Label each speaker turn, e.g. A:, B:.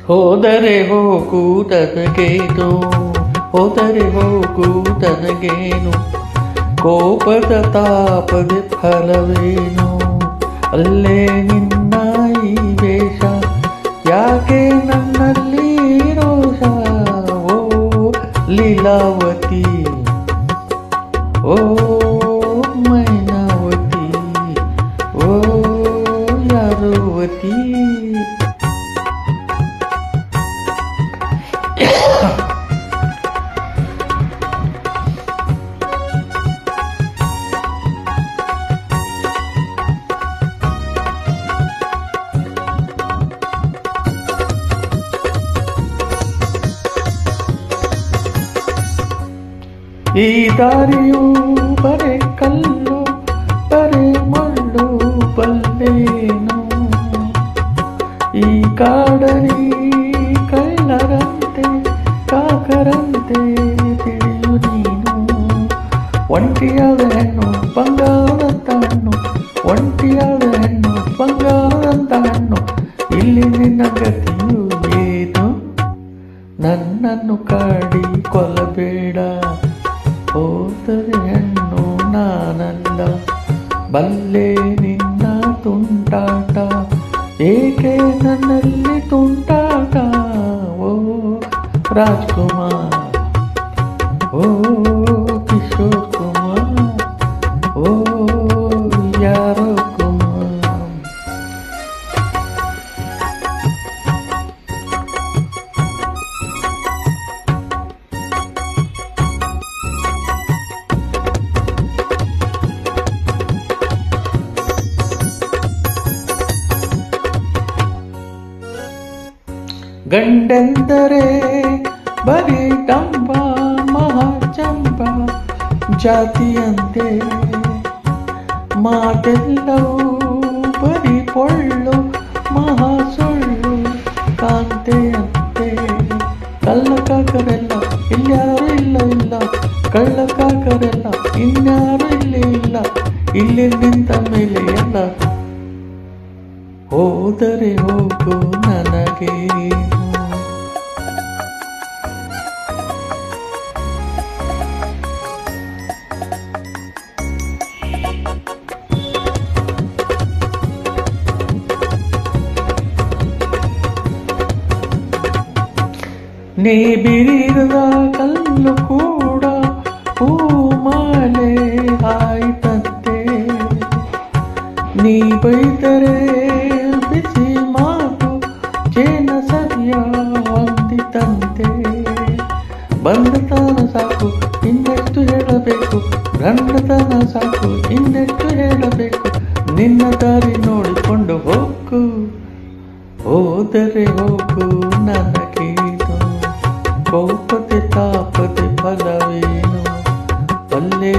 A: ಹೋದರೆ ಹೋಗು ತನಗೇನು, ಹೋದರೆ ಹೋಗು ತನಗೇನು, ಕೋಪದ ತಾಪದ ಫಲವೇನು, ಅಲ್ಲೇ ನಿನ್ನ ಈ ವೇಷ, ಯಾಕೆ ನನ್ನಲ್ಲಿ ರೋಷ, ಓ ಲೀಲಾವತಿ, ಓ ಮೈನಾವತಿ, ಓ ಯಾರುವತಿ. ಈ ದಾರಿಯು ಬರೆ ಕಲ್ಲು ಬರೆ ಮಳ್ಳು ಬಲ್ಲೇನು, ಈ ಕಾಡಲಿ ಕಳ್ಳರಂತೆ ಕಾಕರಂತೆ ತಿಳಿಯು ನೀನು, ಒಂಟಿಯಾದ ಹೆಣ್ಣು ಬಂಗಾರದಂತ ಹಣ್ಣು, ಒಂಟಿಯಾದ ಹೆಣ್ಣು ಬಂಗಾರದಂತ ಹಣ್ಣು, ಇಲ್ಲಿ ನಿನ್ನ ಗತಿಯು ಏನು, ನನ್ನನ್ನು ಕಾಡಿ ಕೊಲ್ಲಬೇಡ, ಹೋದರೆ ಹೆಣ್ಣು ನಾನಲ್ಲ, ಬಲ್ಲೆ ನಿನ್ನ ತುಂಟಾಟ, ಏಕೆ ನನ್ನಲ್ಲಿ ತುಂಟಾಟ, ಓ ರಾಜ್ಕುಮಾರ್, ಓ ಕಿಶೋರ್ ಕುಮಾರ್, ಓ ಯಾರೋ ಕುಮಾರ್. ಗಂಡೆಂದರೆ ಬರೀ ಡಂಬ ಮಹಾಚಂಬ ಜಾತಿಯಂತೆ, ಮಾತೆಲ್ಲವೂ ಬರೀ ಪೊಳ್ಳು ಮಹಾ ಸುಳ್ಳು ಕಾಂತೆಯಂತೆ, ಕಳ್ಳಕಾಕರೆಲ್ಲ ಇಲ್ಯಾರು ಇಲ್ಲ ಇಲ್ಲ, ಕಳ್ಳಕಾಕರೆಲ್ಲ ಇನ್ಯಾರು ಇಲ್ಲಿ ಇಲ್ಲ, ಇಲ್ಲಿ ನಿಂತ ಮೇಲೆ ಎಲ್ಲ, ಹೋದರೆ ಹೋಗು ನನಗೇನು. ನೀ ಬಿರಿದ ಕಲ್ಲು ಕೂಡ ಹೂಮಾಲೆ ಆಯ್ತಂತೆ, ನೀ ಬೈದರೆ ಬಿಸಿ ಮಾತು ಜೇನ ಸರಿಯ ಹೊಂದಿತಂತೆ, ಬಂದತನ ಸಾಕು ಇನ್ನೆಷ್ಟು ಹೇಳಬೇಕು, ಗಂಡತನ ಸಾಕು ಇನ್ನೆಷ್ಟು ಹೇಳಬೇಕು, ನಿನ್ನ ದಾರಿ ನೋಡಿಕೊಂಡು ಹೋಗು, ಹೋದರೆ ಹೋಗು ನನಗೇನು, ಕೋಪದೆ ತಾಪದೆ ಫಲವೇನು, ಅಲ್ಲೇ